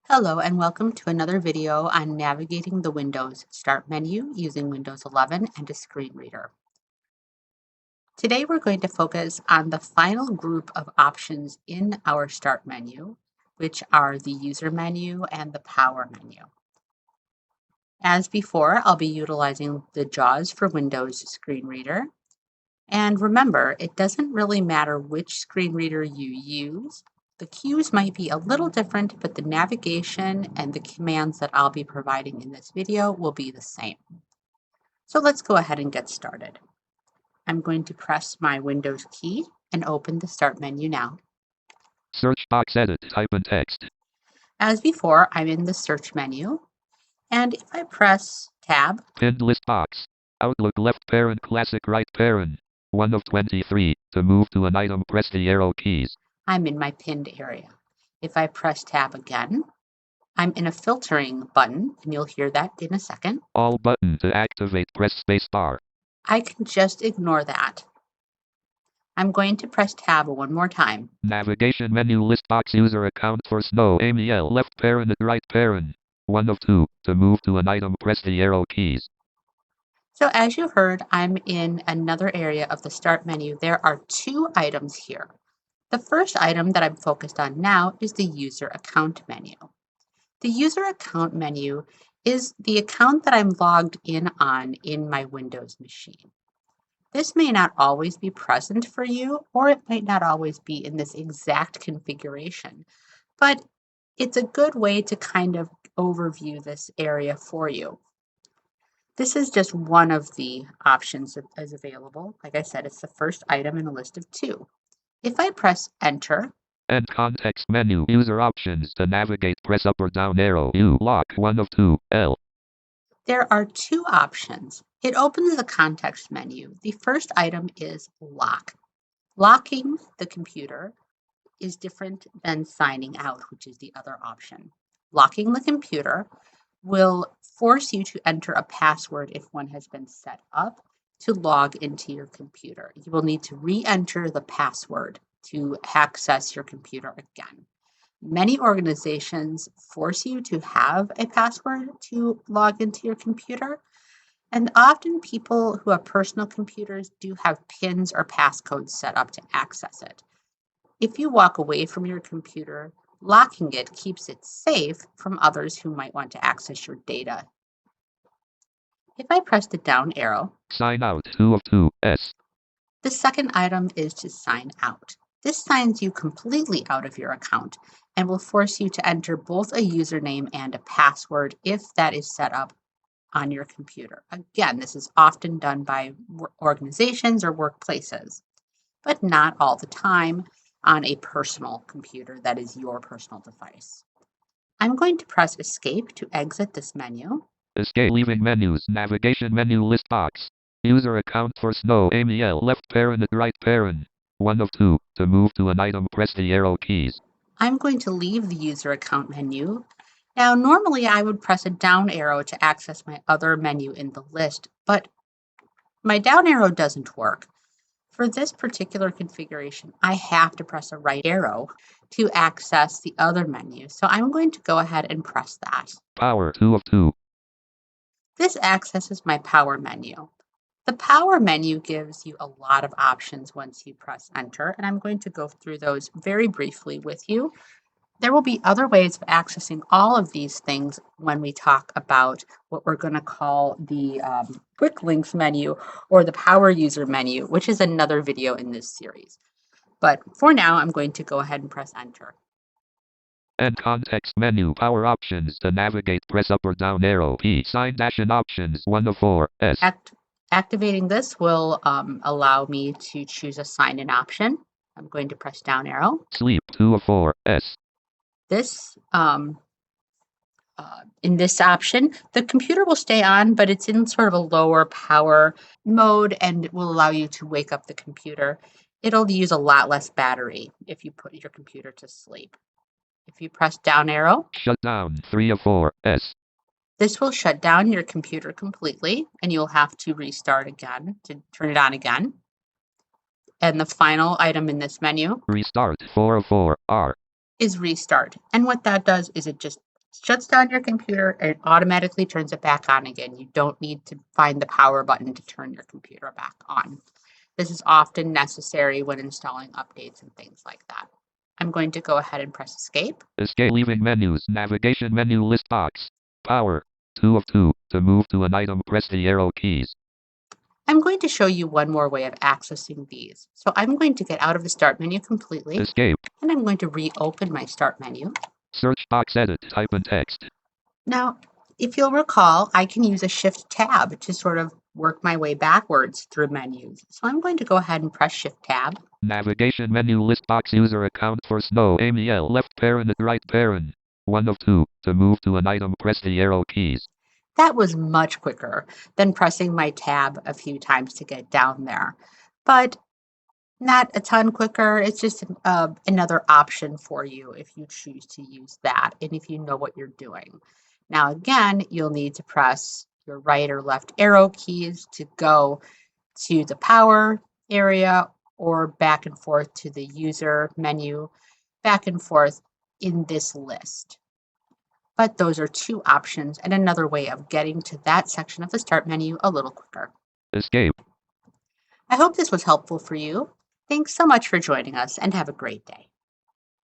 Hello and welcome to another video on navigating the Windows Start menu using Windows 11 and a screen reader. Today we're going to focus on the final group of options in our Start menu, which are the User menu and the Power menu. As before, I'll be utilizing the JAWS for Windows screen reader. And remember, it doesn't really matter which screen reader you use. The cues might be a little different, but the navigation and the commands that I'll be providing in this video will be the same. So let's go ahead and get started. I'm going to press my Windows key and open the Start menu now. Search box edit, type in text. As before, I'm in the Search menu, and if I press Tab, Pinned list box. Outlook left parent, classic right parent. 1 of 23. To move to an item, press the arrow keys. I'm in my pinned area. If I press Tab again, I'm in a filtering button, and you'll hear that in a second. All button to activate, press space bar. I can just ignore that. I'm going to press Tab one more time. Navigation menu list box, user account for Snow Amiel left parent, right parent. 1 of 2. To move to an item, press the arrow keys. So as you heard, I'm in another area of the Start menu. There are two items here. The first item that I'm focused on now is the User Account menu. The User Account menu is the account that I'm logged in on in my Windows machine. This may not always be present for you, or it might not always be in this exact configuration, but it's a good way to kind of overview this area for you. This is just one of the options that is available. Like I said, it's the first item in a list of two. If I press Enter, End context menu, user options. To navigate, press up or down arrow. U lock 1 of 2. L. there are two options. It opens the context menu. The first item is Lock. Locking the computer is different than signing out, which is the other option. Locking the computer will force you to enter a password if one has been set up to log into your computer. You will need to re-enter the password to access your computer again. Many organizations force you to have a password to log into your computer, and often people who have personal computers do have PINs or passcodes set up to access it. If you walk away from your computer, locking it keeps it safe from others who might want to access your data. If I press the down arrow, Sign out 2 of 2. S. the second item is to sign out. This signs you completely out of your account and will force you to enter both a username and a password if that is set up on your computer. Again, this is often done by organizations or workplaces, but not all the time on a personal computer that is your personal device. I'm going to press Escape to exit this menu. Escape, leaving menus, navigation menu list box. User account for Snow Amiel left parent, right parent. 1 of 2. To move to an item, press the arrow keys. I'm going to leave the User Account menu. Now, normally I would press a down arrow to access my other menu in the list, but my down arrow doesn't work. For this particular configuration, I have to press a right arrow to access the other menu. So I'm going to go ahead and press that. Power 2 of 2. This accesses my Power menu. The Power menu gives you a lot of options once you press Enter, and I'm going to go through those very briefly with you. There will be other ways of accessing all of these things when we talk about what we're going to call the Quick Links menu or the Power User menu, which is another video in this series. But for now, I'm going to go ahead and press Enter. End context menu, power options. To navigate, press up or down arrow. P. Sign dash in options 1 of 4. S. Activating this will allow me to choose a sign-in option. I'm going to press down arrow. Sleep 2 of 4. S. This in this option, the computer will stay on, but it's in sort of a lower power mode and it will allow you to wake up the computer. It'll use a lot less battery if you put your computer to sleep. If you press down arrow, Shut down 3 of 4. S. this will shut down your computer completely and you'll have to restart again to turn it on again. And the final item in this menu, Restart 4 of 4. R. is restart. And what that does is it just Shuts down your computer and automatically turns it back on again. You don't need to find the power button to turn your computer back on. This is often necessary when installing updates and things like that. I'm going to go ahead and press escape. Escape. Leaving menus. Navigation menu list box. Power. 2 of 2. To move to an item, press the arrow keys. I'm going to show you one more way of accessing these. So I'm going to get out of the start menu completely, Escape. and I'm going to reopen my start menu. Search box. Edit. Type in text. Now, if you'll recall, I can use a shift tab to sort of work my way backwards through menus. So I'm going to go ahead and press shift tab. Navigation menu list box. User account for Snow Amy L. Left parent, right parent. 1 of 2. To move to an item, press the arrow keys. That was much quicker than pressing my tab a few times to get down there, but not a ton quicker. It's just another option for you if you choose to use that and if you know what you're doing. Now, again, you'll need to press your right or left arrow keys to go to the power area or back and forth to the user menu, back and forth in this list. But those are two options and another way of getting to that section of the start menu a little quicker. Escape. I hope this was helpful for you. Thanks so much for joining us and have a great day.